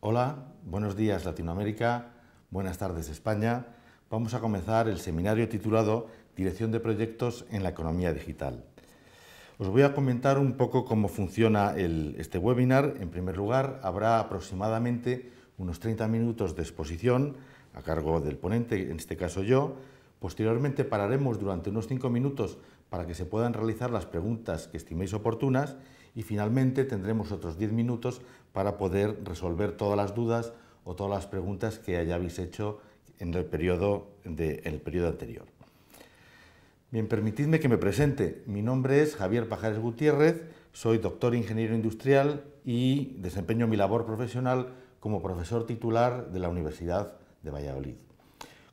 Hola, buenos días Latinoamérica, buenas tardes España. Vamos a comenzar el seminario titulado Dirección de Proyectos en la Economía Digital. Os voy a comentar un poco cómo funciona este webinar. En primer lugar, habrá aproximadamente unos 30 minutos de exposición a cargo del ponente, en este caso yo. Posteriormente pararemos durante unos 5 minutos para que se puedan realizar las preguntas que estiméis oportunas y finalmente tendremos otros 10 minutos para poder resolver todas las dudas o todas las preguntas que hayáis hecho en el periodo anterior. Bien, permitidme que me presente. Mi nombre es Javier Pajares Gutiérrez, soy doctor ingeniero industrial y desempeño mi labor profesional como profesor titular de la Universidad de Valladolid.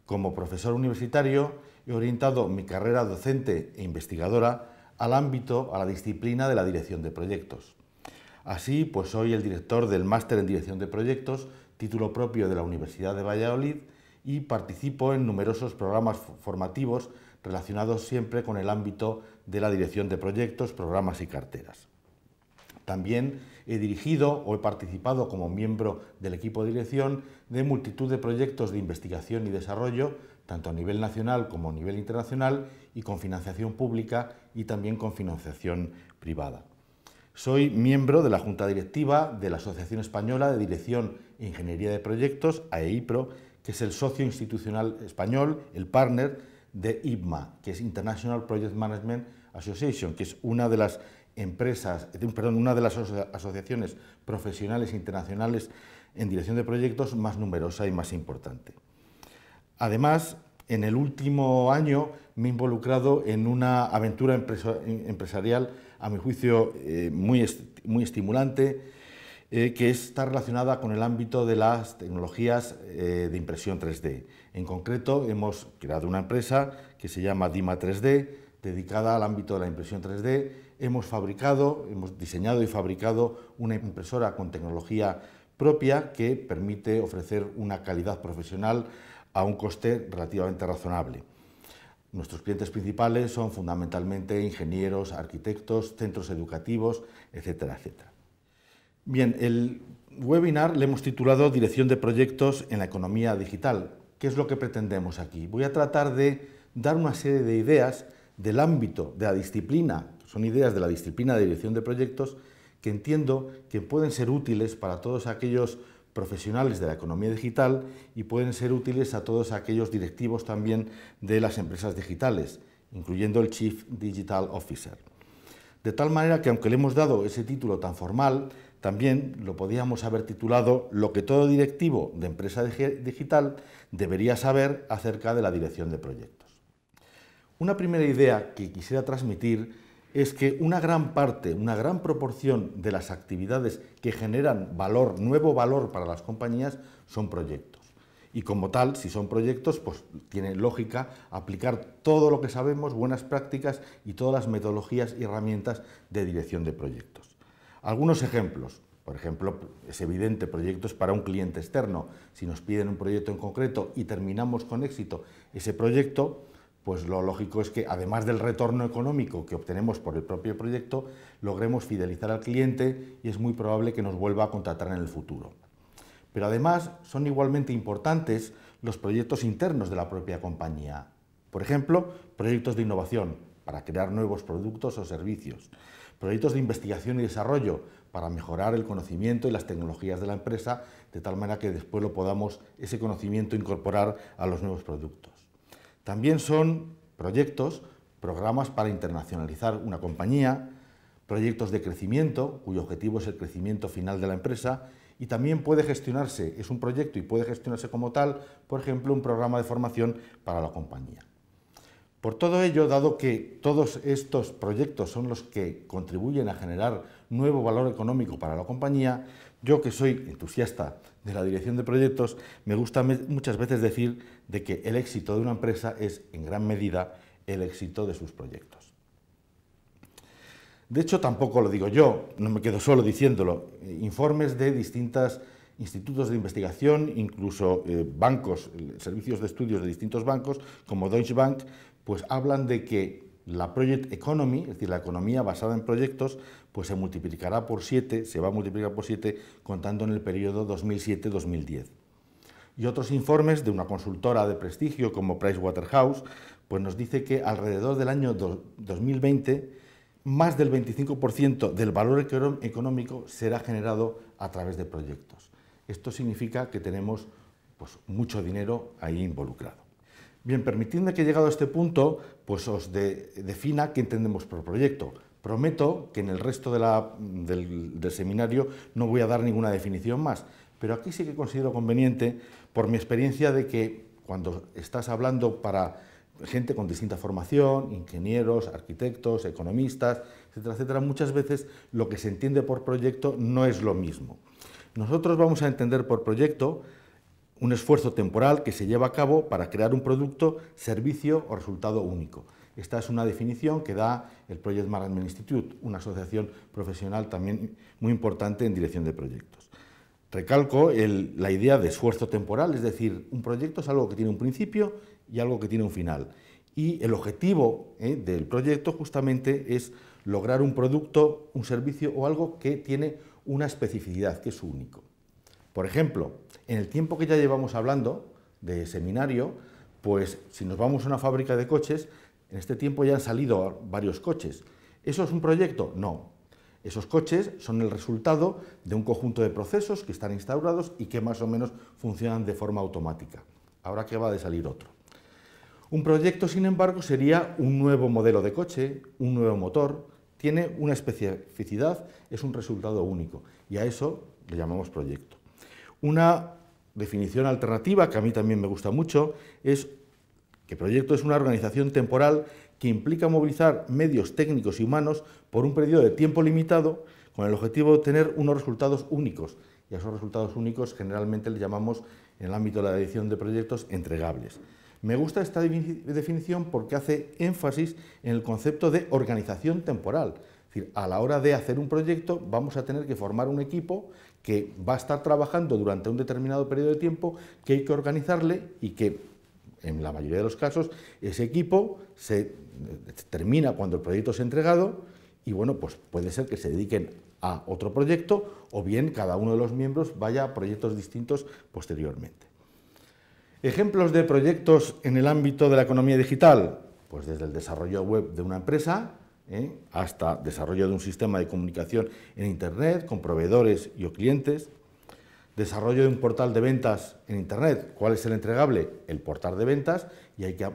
Como profesor universitario he orientado mi carrera docente e investigadora al ámbito, a la disciplina de la dirección de proyectos. Así, pues soy el director del Máster en Dirección de Proyectos, título propio de la Universidad de Valladolid, y participo en numerosos programas formativos relacionados siempre con el ámbito de la dirección de proyectos, programas y carteras. También he dirigido o he participado como miembro del equipo de dirección de multitud de proyectos de investigación y desarrollo, tanto a nivel nacional como a nivel internacional, y con financiación pública y también con financiación privada. Soy miembro de la Junta Directiva de la Asociación Española de Dirección e Ingeniería de Proyectos, AEIPRO, que es el socio institucional español, el partner de IPMA, que es International Project Management Association, que es una de las asociaciones profesionales internacionales en dirección de proyectos más numerosa y más importante. Además, en el último año me he involucrado en una aventura empresarial, a mi juicio, muy estimulante, que está relacionada con el ámbito de las tecnologías de impresión 3D. En concreto, hemos creado una empresa que se llama Dima 3D, dedicada al ámbito de la impresión 3D. Hemos diseñado y fabricado una impresora con tecnología propia que permite ofrecer una calidad profesional a un coste relativamente razonable. Nuestros clientes principales son fundamentalmente ingenieros, arquitectos, centros educativos, etcétera, etcétera. Bien, el webinar le hemos titulado Dirección de Proyectos en la Economía Digital. ¿Qué es lo que pretendemos aquí? Voy a tratar de dar una serie de ideas del ámbito de la disciplina, son ideas de la disciplina de dirección de proyectos, que entiendo que pueden ser útiles para todos aquellos profesionales de la economía digital y pueden ser útiles a todos aquellos directivos también de las empresas digitales, incluyendo el Chief Digital Officer. De tal manera que, aunque le hemos dado ese título tan formal, también lo podíamos haber titulado Lo que todo directivo de empresa digital debería saber acerca de la dirección de proyectos. Una primera idea que quisiera transmitir es que una gran parte, una gran proporción de las actividades que generan valor, nuevo valor para las compañías, son proyectos. Y como tal, si son proyectos, pues tiene lógica aplicar todo lo que sabemos, buenas prácticas y todas las metodologías y herramientas de dirección de proyectos. Algunos ejemplos. Por ejemplo, es evidente, proyectos para un cliente externo. Si nos piden un proyecto en concreto y terminamos con éxito ese proyecto, pues lo lógico es que, además del retorno económico que obtenemos por el propio proyecto, logremos fidelizar al cliente y es muy probable que nos vuelva a contratar en el futuro. Pero además son igualmente importantes los proyectos internos de la propia compañía. Por ejemplo, proyectos de innovación para crear nuevos productos o servicios, proyectos de investigación y desarrollo para mejorar el conocimiento y las tecnologías de la empresa, de tal manera que después ese conocimiento incorporar a los nuevos productos. También son programas para internacionalizar una compañía, proyectos de crecimiento, cuyo objetivo es el crecimiento final de la empresa, y también puede gestionarse, es un proyecto y puede gestionarse como tal, por ejemplo, un programa de formación para la compañía. Por todo ello, dado que todos estos proyectos son los que contribuyen a generar nuevo valor económico para la compañía, yo, que soy entusiasta de la dirección de proyectos, me gusta muchas veces decir de que el éxito de una empresa es, en gran medida, el éxito de sus proyectos. De hecho, tampoco lo digo yo, no me quedo solo diciéndolo. Informes de distintas institutos de investigación, incluso bancos, servicios de estudios de distintos bancos, como Deutsche Bank, pues hablan de que la Project Economy, es decir, la economía basada en proyectos, pues se multiplicará por 7, se va a multiplicar por 7 contando en el periodo 2007-2010. Y otros informes de una consultora de prestigio como Pricewaterhouse, pues nos dice que alrededor del año 2020, más del 25% del valor económico será generado a través de proyectos. Esto significa que tenemos pues, mucho dinero ahí involucrado. Bien, permitidme que llegado a este punto, pues os defina qué entendemos por proyecto. Prometo que en el resto del seminario no voy a dar ninguna definición más, pero aquí sí que considero conveniente, por mi experiencia, de que cuando estás hablando para gente con distinta formación, ingenieros, arquitectos, economistas, etcétera, etcétera, muchas veces lo que se entiende por proyecto no es lo mismo. Nosotros vamos a entender por proyecto un esfuerzo temporal que se lleva a cabo para crear un producto, servicio o resultado único. Esta es una definición que da el Project Management Institute, una asociación profesional también muy importante en dirección de proyectos. Recalco la idea de esfuerzo temporal, es decir, un proyecto es algo que tiene un principio y algo que tiene un final. Y el objetivo del proyecto justamente es lograr un producto, un servicio o algo que tiene una especificidad, que es único. Por ejemplo, en el tiempo que ya llevamos hablando de seminario, pues si nos vamos a una fábrica de coches, en este tiempo ya han salido varios coches. ¿Eso es un proyecto? No. Esos coches son el resultado de un conjunto de procesos que están instaurados y que más o menos funcionan de forma automática. Ahora que va de salir otro. Un proyecto, sin embargo, sería un nuevo modelo de coche, un nuevo motor, tiene una especificidad, es un resultado único y a eso le llamamos proyecto. Una definición alternativa, que a mí también me gusta mucho, es que proyecto es una organización temporal que implica movilizar medios técnicos y humanos por un periodo de tiempo limitado con el objetivo de obtener unos resultados únicos. Y a esos resultados únicos generalmente le llamamos, en el ámbito de la dirección de proyectos, entregables. Me gusta esta definición porque hace énfasis en el concepto de organización temporal. Es decir, a la hora de hacer un proyecto vamos a tener que formar un equipo que va a estar trabajando durante un determinado periodo de tiempo, que hay que organizarle y que, en la mayoría de los casos, ese equipo se termina cuando el proyecto es entregado y, bueno, pues puede ser que se dediquen a otro proyecto o bien cada uno de los miembros vaya a proyectos distintos posteriormente. Ejemplos de proyectos en el ámbito de la economía digital, pues desde el desarrollo web de una empresa, hasta desarrollo de un sistema de comunicación en Internet con proveedores y o clientes, desarrollo de un portal de ventas en Internet. ¿Cuál es el entregable? El portal de ventas, y hay que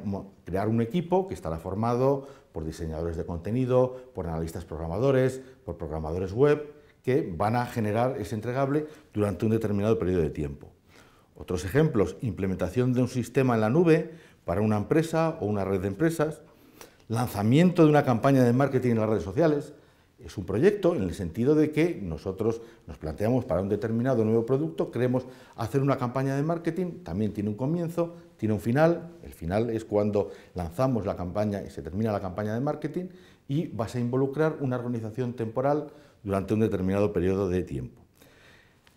crear un equipo que estará formado por diseñadores de contenido, por analistas programadores, por programadores web, que van a generar ese entregable durante un determinado periodo de tiempo. Otros ejemplos: implementación de un sistema en la nube para una empresa o una red de empresas, lanzamiento de una campaña de marketing en las redes sociales. Es un proyecto en el sentido de que nosotros nos planteamos para un determinado nuevo producto, queremos hacer una campaña de marketing, también tiene un comienzo, tiene un final. El final es cuando lanzamos la campaña y se termina la campaña de marketing, y vas a involucrar una organización temporal durante un determinado periodo de tiempo.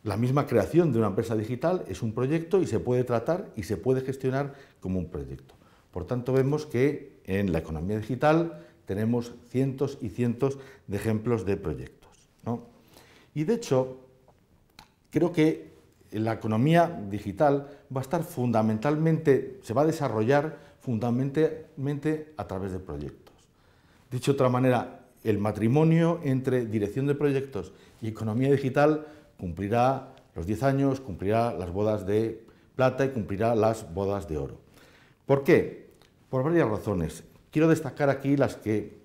La misma creación de una empresa digital es un proyecto y se puede tratar y se puede gestionar como un proyecto. Por tanto, vemos que en la economía digital tenemos cientos y cientos de ejemplos de proyectos, ¿no? Y de hecho, creo que la economía digital va a estar fundamentalmente, se va a desarrollar fundamentalmente a través de proyectos. Dicho de otra manera, el matrimonio entre dirección de proyectos y economía digital cumplirá los 10 años, cumplirá las bodas de plata y cumplirá las bodas de oro. ¿Por qué? Por varias razones. Quiero destacar aquí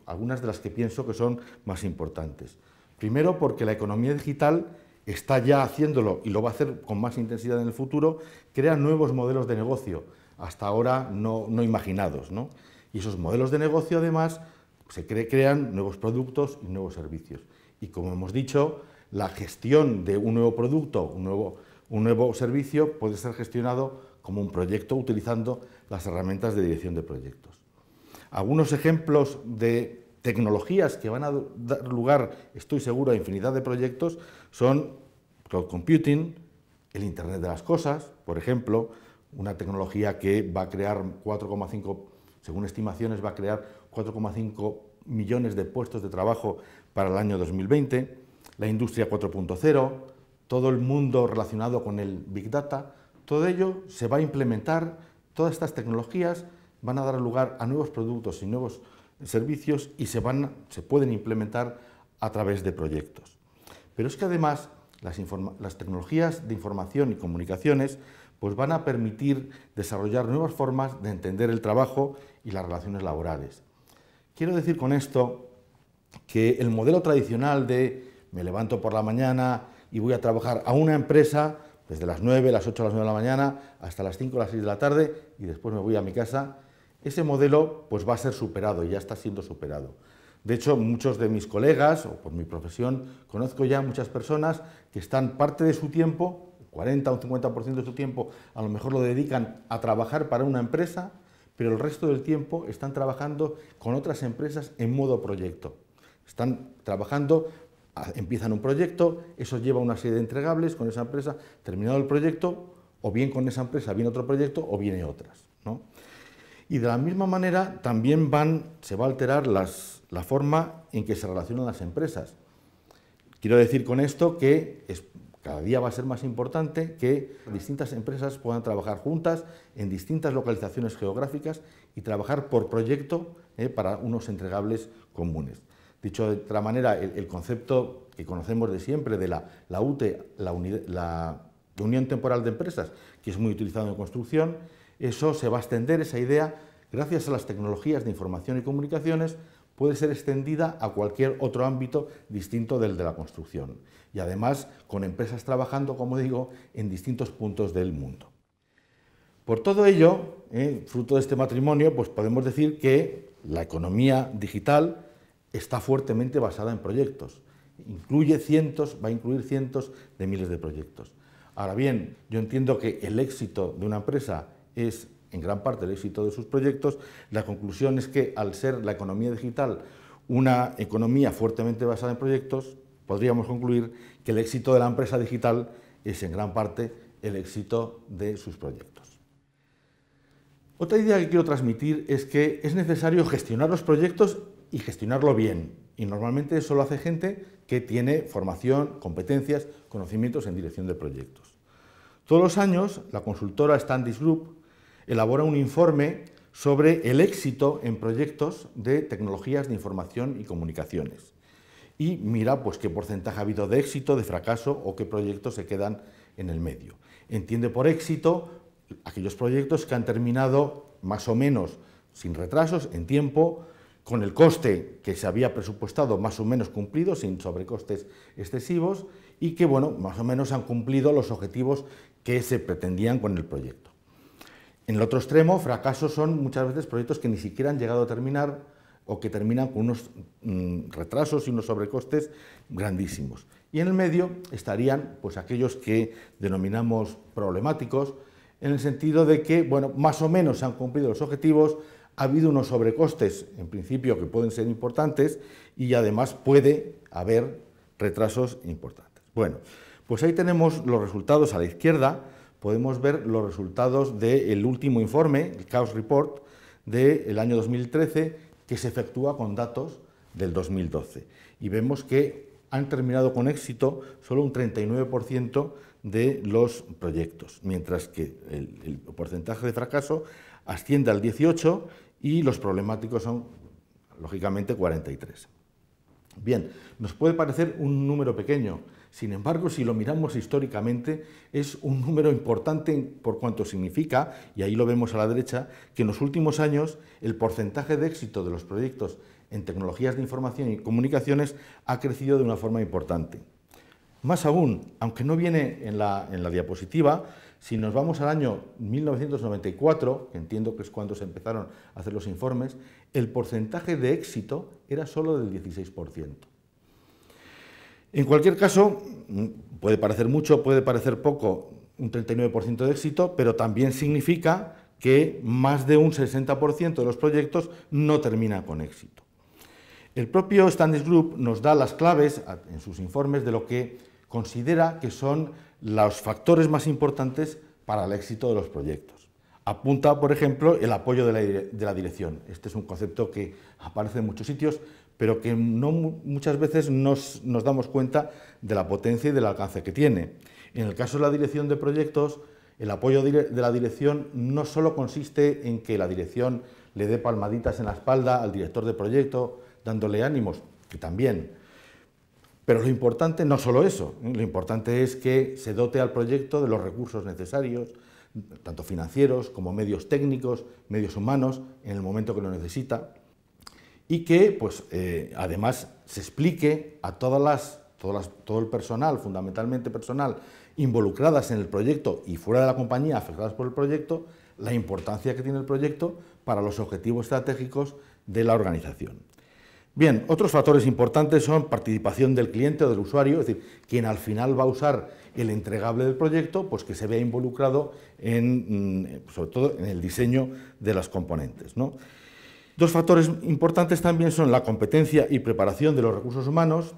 algunas de las que pienso que son más importantes. Primero, porque la economía digital está ya haciéndolo y lo va a hacer con más intensidad en el futuro, crea nuevos modelos de negocio, hasta ahora no imaginados, ¿no? Y esos modelos de negocio, además, crean nuevos productos y nuevos servicios. Y como hemos dicho, la gestión de un nuevo producto, un nuevo servicio, puede ser gestionado como un proyecto utilizando las herramientas de dirección de proyectos. Algunos ejemplos de tecnologías que van a dar lugar, estoy seguro, a infinidad de proyectos son cloud computing, el Internet de las cosas, por ejemplo, una tecnología que va a crear 4,5, según estimaciones, va a crear 4,5 millones de puestos de trabajo para el año 2020, la industria 4.0, todo el mundo relacionado con el Big Data, todo ello se va a implementar, todas estas tecnologías van a dar lugar a nuevos productos y nuevos servicios y se pueden implementar a través de proyectos. Pero es que además las tecnologías de información y comunicaciones pues van a permitir desarrollar nuevas formas de entender el trabajo y las relaciones laborales. Quiero decir con esto que el modelo tradicional de me levanto por la mañana y voy a trabajar a una empresa desde las 9, las 8, las 9 de la mañana hasta las 5, las 6 de la tarde y después me voy a mi casa, ese modelo pues va a ser superado y ya está siendo superado. De hecho, muchos de mis colegas, o por mi profesión, conozco ya muchas personas que están parte de su tiempo, 40 o un 50% de su tiempo, a lo mejor lo dedican a trabajar para una empresa, pero el resto del tiempo están trabajando con otras empresas en modo proyecto. Están trabajando, empiezan un proyecto, eso lleva una serie de entregables con esa empresa, terminado el proyecto, o bien con esa empresa viene otro proyecto o viene otras, ¿no? Y de la misma manera también se va a alterar la forma en que se relacionan las empresas. Quiero decir con esto que cada día va a ser más importante que distintas empresas puedan trabajar juntas en distintas localizaciones geográficas y trabajar por proyecto para unos entregables comunes. Dicho de otra manera, el concepto que conocemos de siempre de la UTE, la Unión Temporal de Empresas, que es muy utilizado en construcción, eso se va a extender, esa idea, gracias a las tecnologías de información y comunicaciones, puede ser extendida a cualquier otro ámbito distinto del de la construcción. Y además con empresas trabajando, como digo, en distintos puntos del mundo. Por todo ello, fruto de este matrimonio, pues podemos decir que la economía digital está fuertemente basada en proyectos. Va a incluir cientos de miles de proyectos. Ahora bien, yo entiendo que el éxito de una empresa es en gran parte el éxito de sus proyectos. La conclusión es que al ser la economía digital una economía fuertemente basada en proyectos, podríamos concluir que el éxito de la empresa digital es en gran parte el éxito de sus proyectos. Otra idea que quiero transmitir es que es necesario gestionar los proyectos y gestionarlo bien. Y normalmente eso lo hace gente que tiene formación, competencias, conocimientos en dirección de proyectos. Todos los años, la consultora Standish Group elabora un informe sobre el éxito en proyectos de tecnologías de información y comunicaciones. Y mira pues, qué porcentaje ha habido de éxito, de fracaso o qué proyectos se quedan en el medio. Entiende por éxito aquellos proyectos que han terminado más o menos sin retrasos, en tiempo, con el coste que se había presupuestado más o menos cumplido, sin sobrecostes excesivos, y que bueno, más o menos han cumplido los objetivos que se pretendían con el proyecto. En el otro extremo, fracasos son muchas veces proyectos que ni siquiera han llegado a terminar o que terminan con unos retrasos y unos sobrecostes grandísimos. Y en el medio estarían pues, aquellos que denominamos problemáticos, en el sentido de que, bueno, más o menos se han cumplido los objetivos, ha habido unos sobrecostes, en principio, que pueden ser importantes y además puede haber retrasos importantes. Bueno, pues ahí tenemos los resultados a la izquierda. Podemos ver los resultados del último informe, el Chaos Report, del año 2013, que se efectúa con datos del 2012. Y vemos que han terminado con éxito solo un 39% de los proyectos, mientras que el porcentaje de fracaso asciende al 18% y los problemáticos son, lógicamente, 43%. Bien, nos puede parecer un número pequeño. Sin embargo, si lo miramos históricamente, es un número importante por cuanto significa, y ahí lo vemos a la derecha, que en los últimos años el porcentaje de éxito de los proyectos en tecnologías de información y comunicaciones ha crecido de una forma importante. Más aún, aunque no viene en la diapositiva, si nos vamos al año 1994, que entiendo que es cuando se empezaron a hacer los informes, el porcentaje de éxito era solo del 16%. En cualquier caso, puede parecer mucho, puede parecer poco, un 39% de éxito, pero también significa que más de un 60% de los proyectos no termina con éxito. El propio Standish Group nos da las claves en sus informes de lo que considera que son los factores más importantes para el éxito de los proyectos. Apunta, por ejemplo, el apoyo de la dirección. Este es un concepto que aparece en muchos sitios, pero que muchas veces nos damos cuenta de la potencia y del alcance que tiene. En el caso de la dirección de proyectos, el apoyo de la dirección no solo consiste en que la dirección le dé palmaditas en la espalda al director de proyecto, dándole ánimos, que también. Pero lo importante no solo eso, lo importante es que se dote al proyecto de los recursos necesarios, tanto financieros como medios técnicos, medios humanos, en el momento que lo necesita, y que pues, además se explique a todo el personal, fundamentalmente personal, involucradas en el proyecto y fuera de la compañía, afectadas por el proyecto, la importancia que tiene el proyecto para los objetivos estratégicos de la organización. Bien, otros factores importantes son participación del cliente o del usuario, es decir, quien al final va a usar el entregable del proyecto, pues que se vea involucrado sobre todo en el diseño de las componentes, ¿no? Dos factores importantes también son la competencia y preparación de los recursos humanos,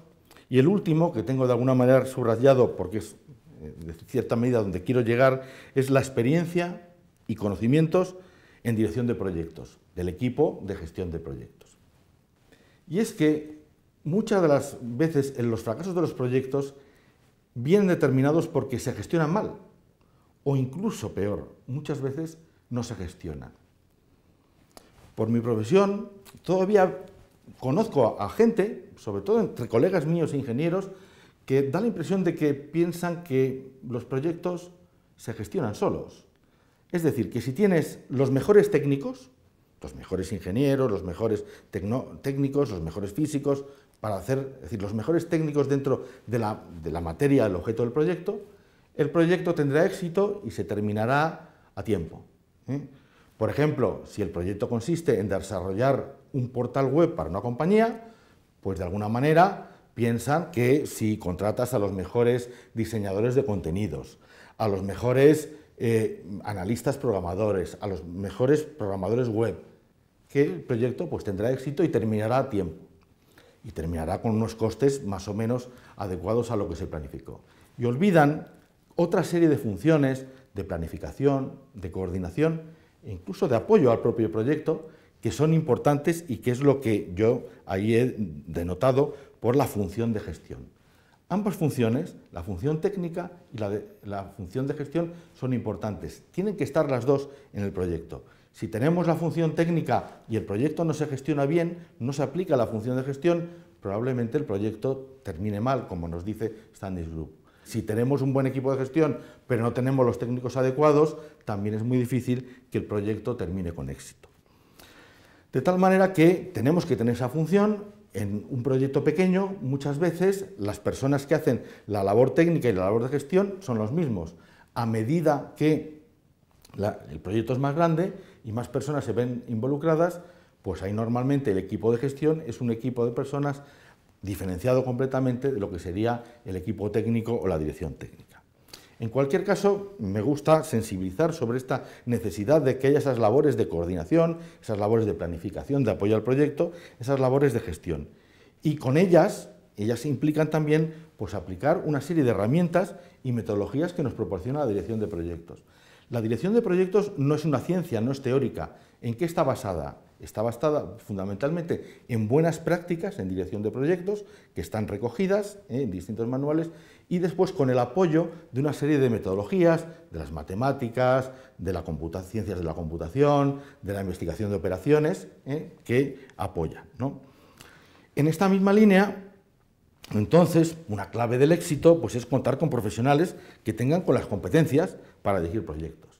y el último, que tengo de alguna manera subrayado porque es de cierta medida donde quiero llegar, es la experiencia y conocimientos en dirección de proyectos, del equipo de gestión de proyectos. Y es que muchas de las veces en los fracasos de los proyectos vienen determinados porque se gestionan mal, o incluso peor, muchas veces no se gestionan. Por mi profesión, todavía conozco a gente, sobre todo entre colegas míos ingenieros, que da la impresión de que piensan que los proyectos se gestionan solos. Es decir, que si tienes los mejores técnicos, los mejores ingenieros, los mejores técnicos, los mejores físicos, es decir, los mejores técnicos dentro de la materia, el objeto del proyecto, el proyecto tendrá éxito y se terminará a tiempo. Por ejemplo, si el proyecto consiste en desarrollar un portal web para una compañía, pues de alguna manera piensan que si contratas a los mejores diseñadores de contenidos, a los mejores analistas programadores, a los mejores programadores web, que el proyecto pues, tendrá éxito y terminará a tiempo. Y terminará con unos costes más o menos adecuados a lo que se planificó. Y olvidan otra serie de funciones de planificación, de coordinación e incluso de apoyo al propio proyecto, que son importantes y que es lo que yo ahí he denotado por la función de gestión. Ambas funciones, la función técnica y la función de gestión, son importantes. Tienen que estar las dos en el proyecto. Si tenemos la función técnica y el proyecto no se gestiona bien, no se aplica la función de gestión, probablemente el proyecto termine mal, como nos dice Standish Group. Si tenemos un buen equipo de gestión, pero no tenemos los técnicos adecuados, también es muy difícil que el proyecto termine con éxito. De tal manera que tenemos que tener esa función. En un proyecto pequeño, muchas veces, las personas que hacen la labor técnica y la labor de gestión son los mismos. A medida que el proyecto es más grande y más personas se ven involucradas, pues ahí normalmente el equipo de gestión es un equipo de personas diferenciado completamente de lo que sería el equipo técnico o la dirección técnica. En cualquier caso, me gusta sensibilizar sobre esta necesidad de que haya esas labores de coordinación, esas labores de planificación, de apoyo al proyecto, esas labores de gestión. Y con ellas implican también pues, aplicar una serie de herramientas y metodologías que nos proporciona la dirección de proyectos. La dirección de proyectos no es una ciencia, no es teórica. ¿En qué está basada? Está basada fundamentalmente en buenas prácticas en dirección de proyectos que están recogidas en distintos manuales y después con el apoyo de una serie de metodologías, de las matemáticas, de la ciencias de la computación, de la investigación de operaciones, que apoyan, ¿no? En esta misma línea, entonces, una clave del éxito pues, es contar con profesionales que tengan con las competencias para dirigir proyectos.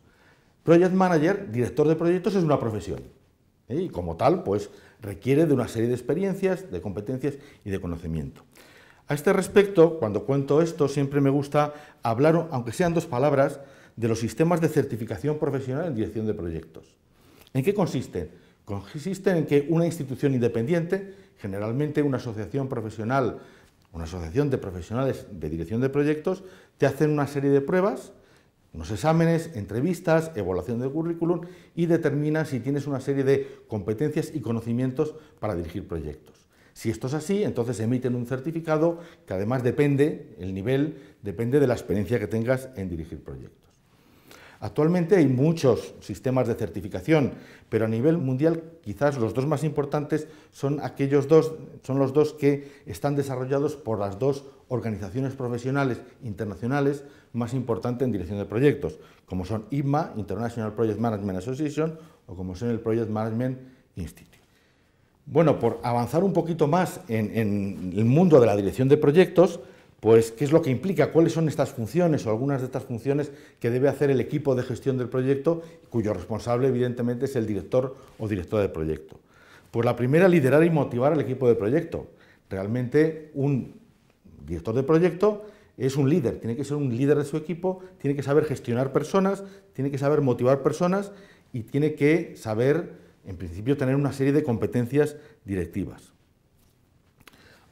Project Manager, director de proyectos, es una profesión. Y como tal, pues requiere de una serie de experiencias, de competencias y de conocimiento. A este respecto, cuando cuento esto, siempre me gusta hablar, aunque sean dos palabras, de los sistemas de certificación profesional en dirección de proyectos. ¿En qué consisten? Consisten en que una institución independiente, generalmente una asociación profesional, una asociación de profesionales de dirección de proyectos, te hacen una serie de pruebas, unos exámenes, entrevistas, evaluación del currículum y determinan si tienes una serie de competencias y conocimientos para dirigir proyectos. Si esto es así, entonces emiten un certificado que además depende, el nivel depende de la experiencia que tengas en dirigir proyectos. Actualmente hay muchos sistemas de certificación, pero a nivel mundial quizás los dos más importantes son los dos que están desarrollados por las dos organizaciones profesionales internacionales más importantes en dirección de proyectos, como son IPMA, International Project Management Association, o como son el Project Management Institute. Bueno, por avanzar un poquito más en el mundo de la dirección de proyectos, pues, ¿qué es lo que implica? ¿Cuáles son estas funciones o algunas de estas funciones que debe hacer el equipo de gestión del proyecto, cuyo responsable, evidentemente, es el director o directora de proyecto? Pues la primera, liderar y motivar al equipo de proyecto. Realmente, un director de proyecto es un líder, tiene que ser un líder de su equipo, tiene que saber gestionar personas, tiene que saber motivar personas y tiene que saber, en principio, tener una serie de competencias directivas.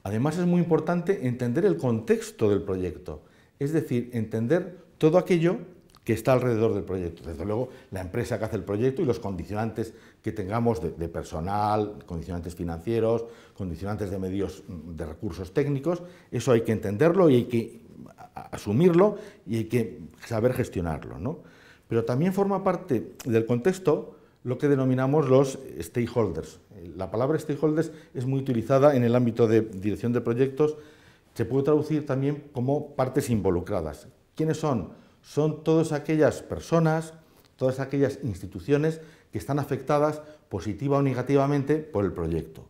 Además, es muy importante entender el contexto del proyecto, es decir, entender todo aquello que está alrededor del proyecto. Desde luego, la empresa que hace el proyecto y los condicionantes que tengamos de personal, condicionantes financieros, condicionantes de medios, de recursos técnicos, eso hay que entenderlo y hay que asumirlo y hay que saber gestionarlo, ¿no? Pero también forma parte del contexto lo que denominamos los stakeholders. La palabra stakeholders es muy utilizada en el ámbito de dirección de proyectos, se puede traducir también como partes involucradas. ¿Quiénes son? Son todas aquellas personas, todas aquellas instituciones que están afectadas positiva o negativamente por el proyecto.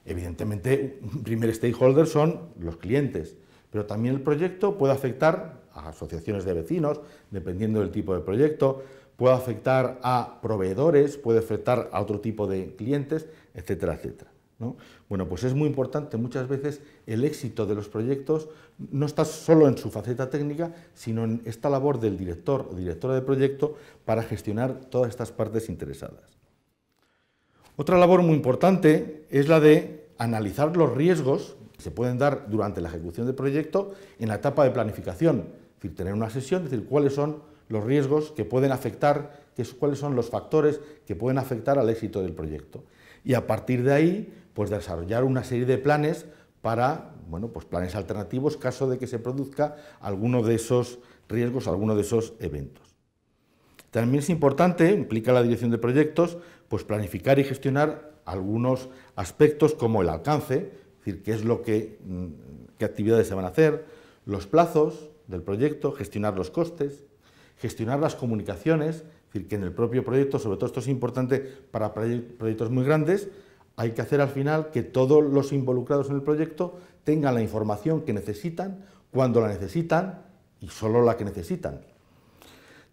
Evidentemente, un primer stakeholder son los clientes, pero también el proyecto puede afectar a asociaciones de vecinos, dependiendo del tipo de proyecto, puede afectar a proveedores, puede afectar a otro tipo de clientes, etcétera, etcétera, ¿no? Bueno, pues es muy importante muchas veces el éxito de los proyectos no está solo en su faceta técnica, sino en esta labor del director o directora de proyecto para gestionar todas estas partes interesadas. Otra labor muy importante es la de analizar los riesgos que se pueden dar durante la ejecución del proyecto en la etapa de planificación, es decir, tener una sesión, es decir, cuáles son los riesgos que pueden afectar, cuáles son los factores que pueden afectar al éxito del proyecto. Y a partir de ahí, pues desarrollar una serie de planes para, bueno, pues planes alternativos caso de que se produzca alguno de esos riesgos, alguno de esos eventos. También es importante, implica la dirección de proyectos, pues planificar y gestionar algunos aspectos como el alcance, es decir, qué actividades se van a hacer, los plazos del proyecto, gestionar los costes, gestionar las comunicaciones, es decir, que en el propio proyecto, sobre todo esto es importante para proyectos muy grandes, hay que hacer al final que todos los involucrados en el proyecto tengan la información que necesitan, cuando la necesitan y solo la que necesitan.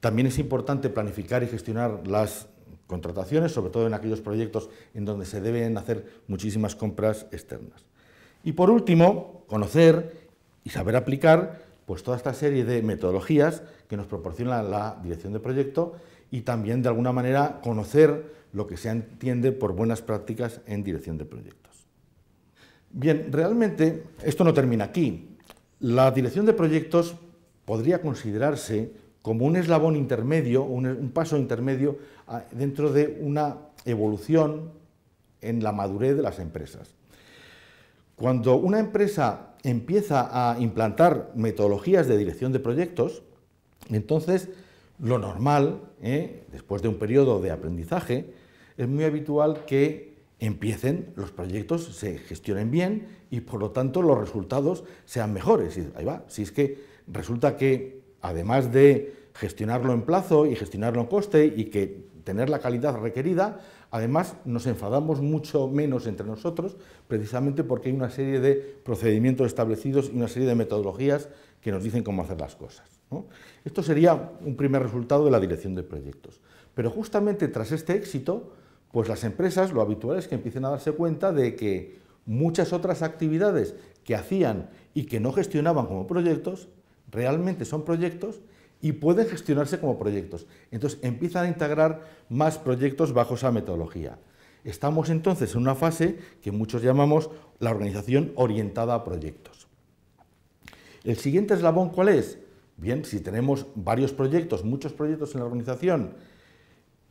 También es importante planificar y gestionar las contrataciones, sobre todo en aquellos proyectos en donde se deben hacer muchísimas compras externas. Y por último, conocer y saber aplicar pues toda esta serie de metodologías que nos proporciona la dirección de proyecto y también, de alguna manera, conocer lo que se entiende por buenas prácticas en dirección de proyectos. Bien, realmente esto no termina aquí. La dirección de proyectos podría considerarse como un eslabón intermedio, un paso intermedio dentro de una evolución en la madurez de las empresas. Cuando una empresa empieza a implantar metodologías de dirección de proyectos, entonces lo normal, después de un periodo de aprendizaje, es muy habitual que empiecen los proyectos, se gestionen bien y por lo tanto los resultados sean mejores. Y ahí va, si es que resulta que además de gestionarlo en plazo y gestionarlo en coste y que tener la calidad requerida, además nos enfadamos mucho menos entre nosotros, precisamente porque hay una serie de procedimientos establecidos y una serie de metodologías que nos dicen cómo hacer las cosas, ¿no? Esto sería un primer resultado de la dirección de proyectos. Pero justamente tras este éxito, pues las empresas, lo habitual es que empiecen a darse cuenta de que muchas otras actividades que hacían y que no gestionaban como proyectos, realmente son proyectos y pueden gestionarse como proyectos. Entonces empiezan a integrar más proyectos bajo esa metodología. Estamos entonces en una fase que muchos llamamos la organización orientada a proyectos. El siguiente eslabón, ¿cuál es? Bien, si tenemos varios proyectos, muchos proyectos en la organización,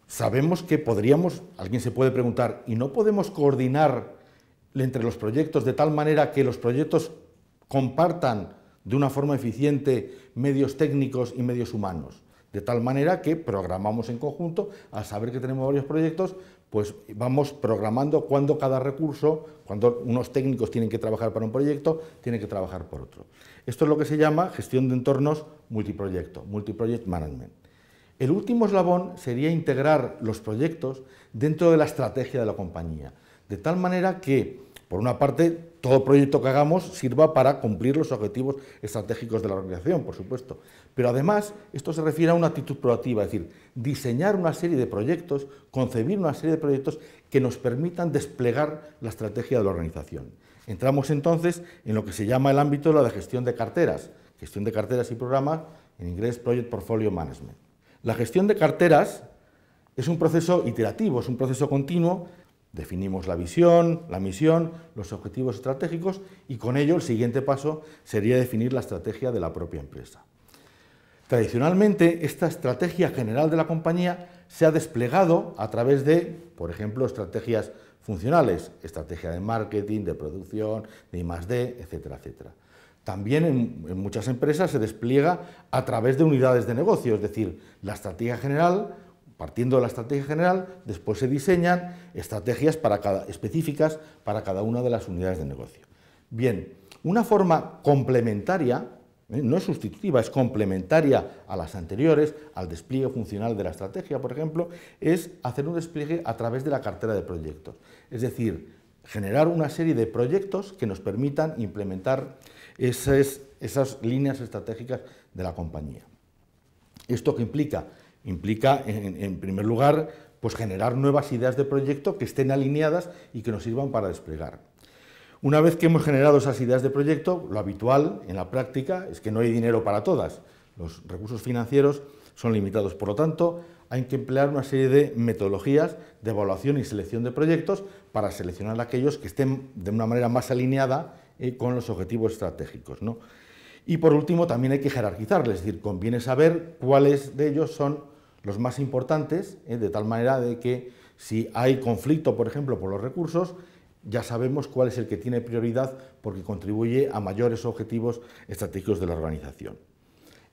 sabemos que podríamos, alguien se puede preguntar, ¿y no podemos coordinar entre los proyectos de tal manera que los proyectos compartan de una forma eficiente medios técnicos y medios humanos, de tal manera que programamos en conjunto. Al saber que tenemos varios proyectos, pues vamos programando cuándo cada recurso, cuando unos técnicos tienen que trabajar para un proyecto, tienen que trabajar por otro. Esto es lo que se llama gestión de entornos multiproyecto, multiproject management. El último eslabón sería integrar los proyectos dentro de la estrategia de la compañía, de tal manera que, por una parte, todo proyecto que hagamos sirva para cumplir los objetivos estratégicos de la organización, por supuesto. Pero además, esto se refiere a una actitud proactiva, es decir, diseñar una serie de proyectos, concebir una serie de proyectos que nos permitan desplegar la estrategia de la organización. Entramos entonces en lo que se llama el ámbito de la gestión de carteras y programas, en inglés Project Portfolio Management. La gestión de carteras es un proceso iterativo, es un proceso continuo. Definimos la visión, la misión, los objetivos estratégicos y con ello el siguiente paso sería definir la estrategia de la propia empresa. Tradicionalmente, esta estrategia general de la compañía se ha desplegado a través de, por ejemplo, estrategias funcionales, estrategia de marketing, de producción, de I+D, etcétera, etcétera. También en muchas empresas se despliega a través de unidades de negocio, es decir, la estrategia general. Partiendo de la estrategia general, después se diseñan estrategias específicas para cada una de las unidades de negocio. Bien, una forma complementaria, no es sustitutiva, es complementaria a las anteriores, al despliegue funcional de la estrategia, por ejemplo, es hacer un despliegue a través de la cartera de proyectos. Es decir, generar una serie de proyectos que nos permitan implementar esas líneas estratégicas de la compañía. ¿Esto qué implica? Implica, en primer lugar, pues generar nuevas ideas de proyecto que estén alineadas y que nos sirvan para desplegar. Una vez que hemos generado esas ideas de proyecto, lo habitual en la práctica es que no hay dinero para todas. Los recursos financieros son limitados, por lo tanto, hay que emplear una serie de metodologías de evaluación y selección de proyectos para seleccionar aquellos que estén de una manera más alineada con los objetivos estratégicos, ¿no? Y por último, también hay que jerarquizarles, es decir, conviene saber cuáles de ellos son los más importantes, de tal manera de que si hay conflicto, por ejemplo, por los recursos, ya sabemos cuál es el que tiene prioridad porque contribuye a mayores objetivos estratégicos de la organización.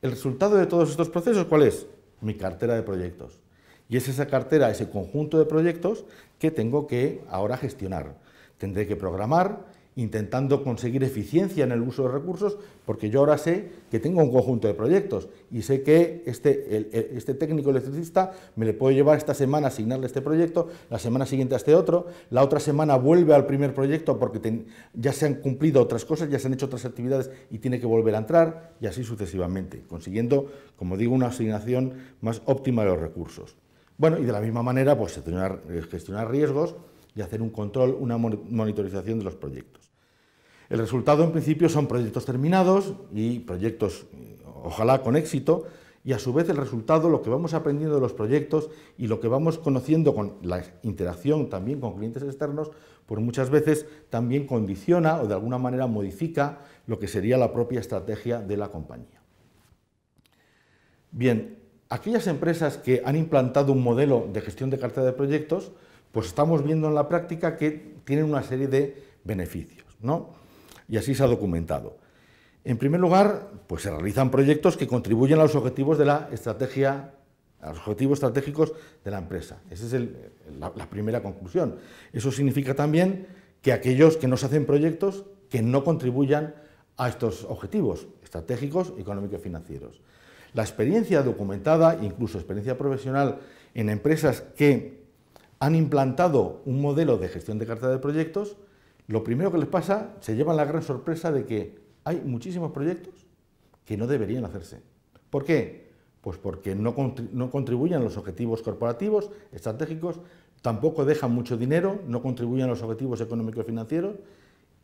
El resultado de todos estos procesos, ¿cuál es? Mi cartera de proyectos. Y es esa cartera, ese conjunto de proyectos que tengo que ahora gestionar. Tendré que programar, intentando conseguir eficiencia en el uso de recursos, porque yo ahora sé que tengo un conjunto de proyectos y sé que este técnico electricista me le puedo llevar esta semana a asignarle este proyecto, la semana siguiente a este otro, la otra semana vuelve al primer proyecto porque ya se han cumplido otras cosas, ya se han hecho otras actividades y tiene que volver a entrar, y así sucesivamente, consiguiendo, como digo, una asignación más óptima de los recursos. Bueno, y de la misma manera, pues gestionar riesgos y hacer un control, una monitorización de los proyectos. El resultado, en principio, son proyectos terminados y proyectos, ojalá, con éxito, y a su vez el resultado, lo que vamos aprendiendo de los proyectos y lo que vamos conociendo con la interacción también con clientes externos, pues muchas veces también condiciona o de alguna manera modifica lo que sería la propia estrategia de la compañía. Bien, aquellas empresas que han implantado un modelo de gestión de cartera de proyectos, pues estamos viendo en la práctica que tienen una serie de beneficios, ¿no? Y así se ha documentado. En primer lugar, pues se realizan proyectos que contribuyen a los objetivos de la estrategia, a los objetivos estratégicos de la empresa. Esa es la primera conclusión. Eso significa también que aquellos que no se hacen proyectos que no contribuyan a estos objetivos estratégicos, económicos y financieros. La experiencia documentada, incluso experiencia profesional en empresas que han implantado un modelo de gestión de cartera de proyectos, lo primero que les pasa, se llevan la gran sorpresa de que hay muchísimos proyectos que no deberían hacerse. ¿Por qué? Pues porque no contribuyen a los objetivos corporativos, estratégicos, tampoco dejan mucho dinero, no contribuyen a los objetivos económicos y financieros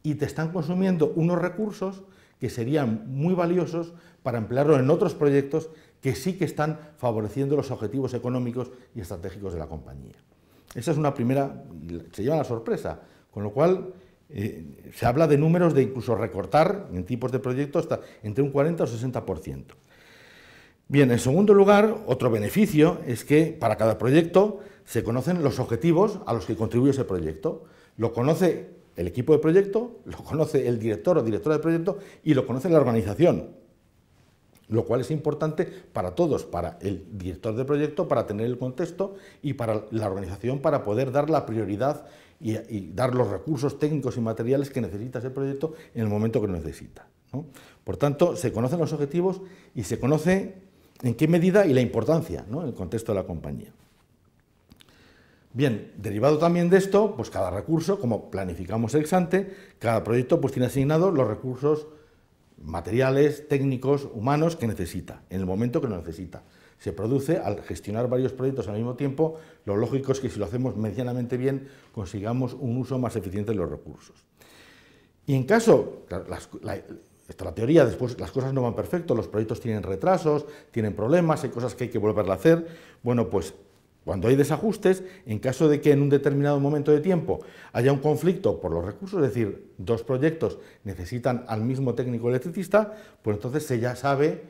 y te están consumiendo unos recursos que serían muy valiosos para emplearlos en otros proyectos que sí que están favoreciendo los objetivos económicos y estratégicos de la compañía. Esa es una primera, se lleva la sorpresa, con lo cual se habla de números de incluso recortar en tipos de proyectos hasta entre un 40 o 60%. Bien, en segundo lugar, otro beneficio es que para cada proyecto se conocen los objetivos a los que contribuye ese proyecto. Lo conoce el equipo de proyecto, lo conoce el director o directora de proyecto y lo conoce la organización, lo cual es importante para todos, para el director de proyecto, para tener el contexto y para la organización para poder dar la prioridad y dar los recursos técnicos y materiales que necesita ese proyecto en el momento que lo necesita, ¿no? Por tanto, se conocen los objetivos y se conoce en qué medida y la importancia, ¿no?, en el contexto de la compañía. Bien, derivado también de esto, pues cada recurso, como planificamos ex ante, cada proyecto pues tiene asignados los recursos materiales, técnicos, humanos que necesita, en el momento que lo necesita. Se produce, al gestionar varios proyectos al mismo tiempo, lo lógico es que si lo hacemos medianamente bien, consigamos un uso más eficiente de los recursos. Y en caso, la teoría, después las cosas no van perfecto, los proyectos tienen retrasos, tienen problemas, hay cosas que hay que volver a hacer, bueno, pues cuando hay desajustes, en caso de que en un determinado momento de tiempo haya un conflicto por los recursos, es decir, dos proyectos necesitan al mismo técnico electricista, pues entonces se ya sabe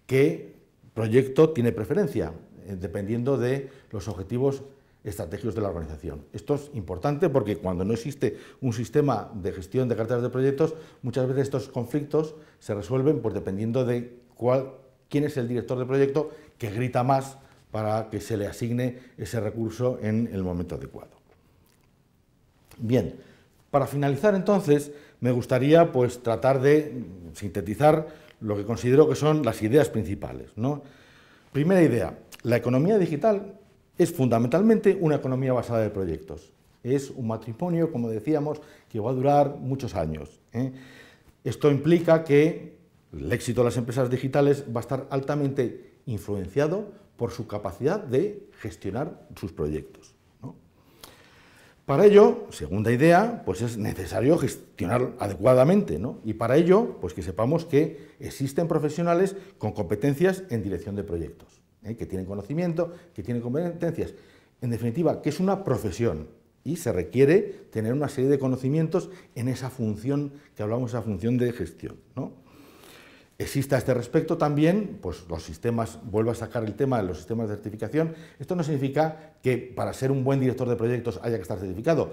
qué proyecto tiene preferencia, dependiendo de los objetivos estratégicos de la organización. Esto es importante porque cuando no existe un sistema de gestión de carteras de proyectos, muchas veces estos conflictos se resuelven pues, dependiendo de quién es el director de proyecto que grita más para que se le asigne ese recurso en el momento adecuado. Bien, para finalizar entonces, me gustaría pues, tratar de sintetizar lo que considero que son las ideas principales, ¿no? Primera idea, la economía digital es fundamentalmente una economía basada en proyectos. Es un matrimonio, como decíamos, que va a durar muchos años, ¿eh? Esto implica que el éxito de las empresas digitales va a estar altamente influenciado por su capacidad de gestionar sus proyectos, ¿no? Para ello, segunda idea, pues es necesario gestionar adecuadamente, ¿no? Y para ello, pues que sepamos que existen profesionales con competencias en dirección de proyectos, que tienen conocimiento, que tienen competencias. En definitiva, que es una profesión y se requiere tener una serie de conocimientos en esa función que hablamos, esa función de gestión, ¿no? Existe a este respecto también, pues los sistemas, vuelvo a sacar el tema de los sistemas de certificación. Esto no significa que para ser un buen director de proyectos haya que estar certificado.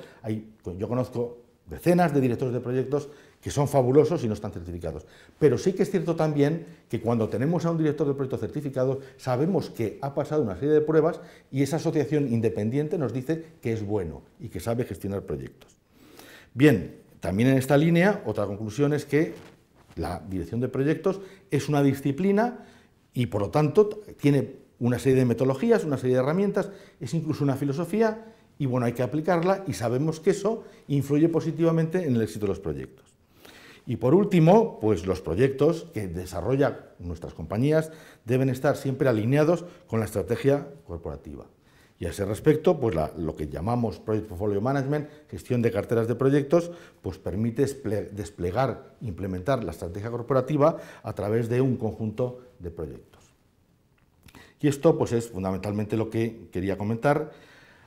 Yo conozco decenas de directores de proyectos que son fabulosos y no están certificados. Pero sí que es cierto también que cuando tenemos a un director de proyecto certificado, sabemos que ha pasado una serie de pruebas y esa asociación independiente nos dice que es bueno y que sabe gestionar proyectos. Bien, también en esta línea, otra conclusión es que la dirección de proyectos es una disciplina y, por lo tanto, tiene una serie de metodologías, una serie de herramientas, es incluso una filosofía y, bueno, hay que aplicarla y sabemos que eso influye positivamente en el éxito de los proyectos. Y, por último, pues los proyectos que desarrollan nuestras compañías deben estar siempre alineados con la estrategia corporativa. Y a ese respecto, pues lo que llamamos Project Portfolio Management, gestión de carteras de proyectos, pues permite desplegar, implementar la estrategia corporativa a través de un conjunto de proyectos. Y esto pues es fundamentalmente lo que quería comentar.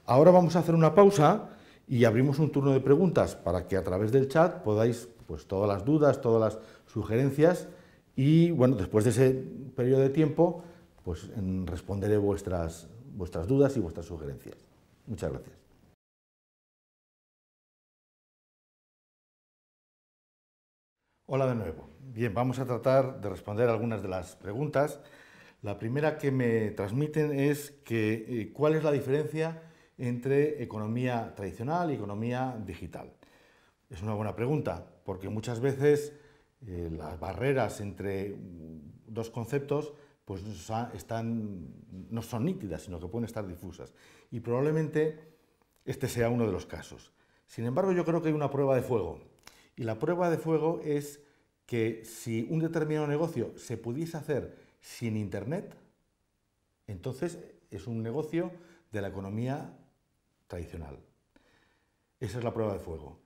Ahora vamos a hacer una pausa y abrimos un turno de preguntas para que a través del chat podáis, pues todas las dudas, todas las sugerencias y, bueno, después de ese periodo de tiempo, pues responderé vuestras dudas y vuestras sugerencias. Muchas gracias. Hola de nuevo. Bien, vamos a tratar de responder algunas de las preguntas. La primera que me transmiten es que ¿cuál es la diferencia entre economía tradicional y economía digital? Es una buena pregunta, porque muchas veces las barreras entre dos conceptos pues no son nítidas, sino que pueden estar difusas. Y probablemente este sea uno de los casos. Sin embargo, yo creo que hay una prueba de fuego. Y la prueba de fuego es que si un determinado negocio se pudiese hacer sin Internet, entonces es un negocio de la economía tradicional. Esa es la prueba de fuego.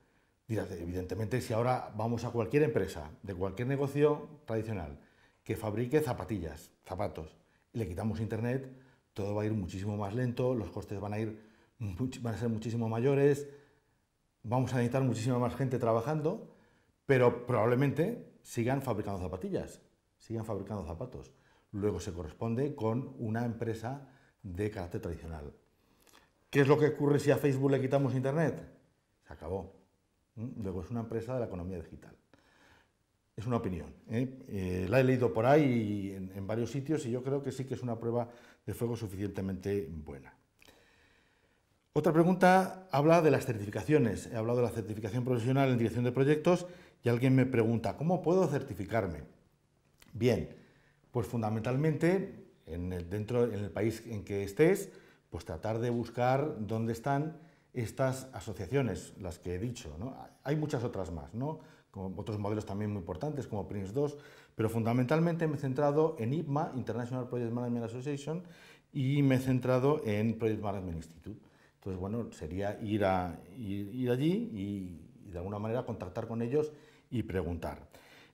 Dirás, evidentemente, si ahora vamos a cualquier empresa, de cualquier negocio tradicional, que fabrique zapatillas, zapatos, y le quitamos Internet, todo va a ir muchísimo más lento, los costes van a ser muchísimo mayores, vamos a necesitar muchísima más gente trabajando, pero probablemente sigan fabricando zapatillas, sigan fabricando zapatos. Luego se corresponde con una empresa de carácter tradicional. ¿Qué es lo que ocurre si a Facebook le quitamos Internet? Se acabó. Luego es una empresa de la economía digital. Es una opinión. La he leído por ahí en varios sitios y yo creo que sí que es una prueba de fuego suficientemente buena. Otra pregunta habla de las certificaciones. He hablado de la certificación profesional en dirección de proyectos y alguien me pregunta, ¿cómo puedo certificarme? Bien, pues fundamentalmente en el país en que estés, pues tratar de buscar dónde están estas asociaciones, las que he dicho, ¿no? Hay muchas otras más, ¿no? Como otros modelos también muy importantes, como PRINCE2, pero fundamentalmente me he centrado en IPMA, International Project Management Association, y me he centrado en Project Management Institute. Entonces, bueno, sería ir allí y de alguna manera contactar con ellos y preguntar.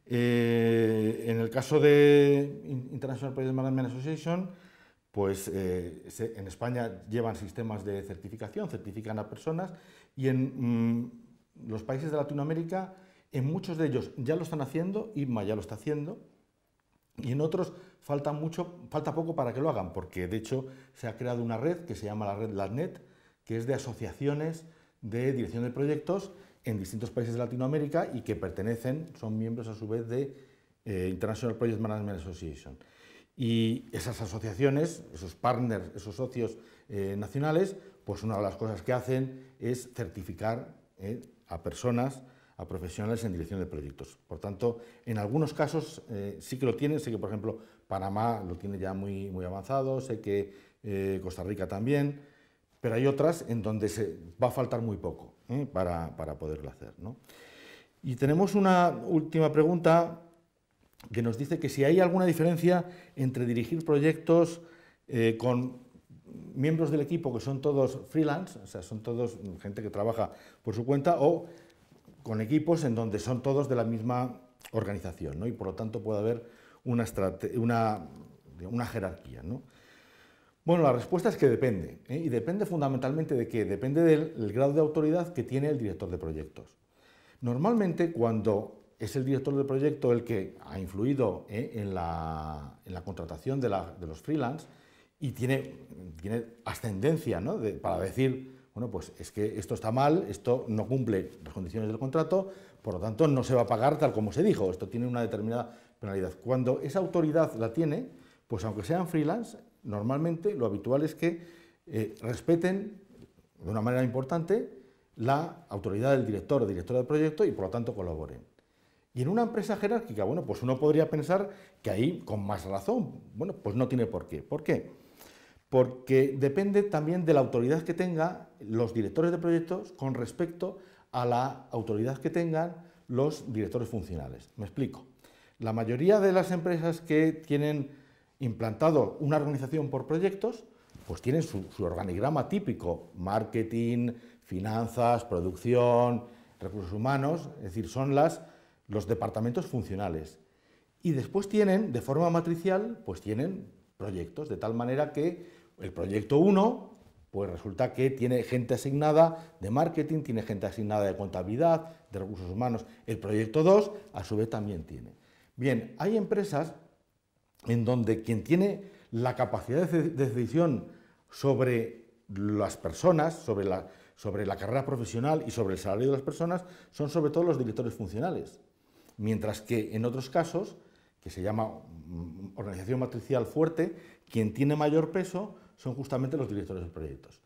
En el caso de International Project Management Association, pues en España llevan sistemas de certificación, certifican a personas y en los países de Latinoamérica, en muchos de ellos ya lo están haciendo, IPMA ya lo está haciendo, y en otros falta poco para que lo hagan, porque de hecho se ha creado una red que se llama la red LATNET, que es de asociaciones de dirección de proyectos en distintos países de Latinoamérica y que son miembros a su vez de International Project Management Association. Y esas asociaciones, esos partners, esos socios nacionales, pues una de las cosas que hacen es certificar a personas, a profesionales en dirección de proyectos. Por tanto, en algunos casos sí que lo tienen, sé que por ejemplo Panamá lo tiene ya muy, muy avanzado, sé que Costa Rica también, pero hay otras en donde va a faltar muy poco para poderlo hacer, ¿no? Y tenemos una última pregunta que nos dice que si hay alguna diferencia entre dirigir proyectos con miembros del equipo que son todos freelance, o sea, son todos gente que trabaja por su cuenta, o con equipos en donde son todos de la misma organización, ¿no? Y por lo tanto puede haber una jerarquía, ¿no? Bueno, la respuesta es que depende, y depende fundamentalmente de qué, depende del grado de autoridad que tiene el director de proyectos. Normalmente, cuando es el director del proyecto el que ha influido en la contratación de los freelance y tiene ascendencia, ¿no? Para decir, bueno, pues es que esto está mal, esto no cumple las condiciones del contrato, por lo tanto no se va a pagar tal como se dijo, esto tiene una determinada penalidad. Cuando esa autoridad la tiene, pues aunque sean freelance, normalmente lo habitual es que respeten de una manera importante la autoridad del director o directora del proyecto y por lo tanto colaboren. Y en una empresa jerárquica, bueno, pues uno podría pensar que ahí, con más razón, bueno, pues no tiene por qué. ¿Por qué? Porque depende también de la autoridad que tengan los directores de proyectos con respecto a la autoridad que tengan los directores funcionales. Me explico. La mayoría de las empresas que tienen implantado una organización por proyectos, pues tienen su organigrama típico, marketing, finanzas, producción, recursos humanos, es decir, son los departamentos funcionales. Y después tienen, de forma matricial, pues tienen proyectos, de tal manera que el proyecto 1, pues resulta que tiene gente asignada de marketing, tiene gente asignada de contabilidad, de recursos humanos. El proyecto 2, a su vez, también tiene. Bien, hay empresas en donde quien tiene la capacidad de decisión sobre las personas, sobre la carrera profesional y sobre el salario de las personas, son sobre todo los directores funcionales. Mientras que en otros casos, que se llama organización matricial fuerte, quien tiene mayor peso son justamente los directores de proyectos.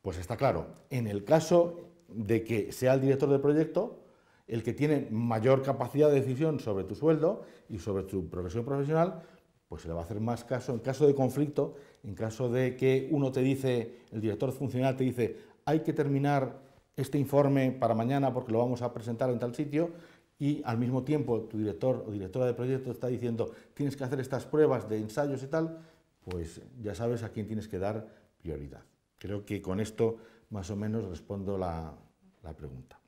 Pues está claro, en el caso de que sea el director del proyecto el que tiene mayor capacidad de decisión sobre tu sueldo y sobre tu progresión profesional, pues se le va a hacer más caso. En caso de conflicto, en caso de que uno te dice, el director funcional te dice, hay que terminar este informe para mañana porque lo vamos a presentar en tal sitio, y al mismo tiempo tu director o directora de proyecto está diciendo, tienes que hacer estas pruebas de ensayos y tal, pues ya sabes a quién tienes que dar prioridad. Creo que con esto más o menos respondo la pregunta.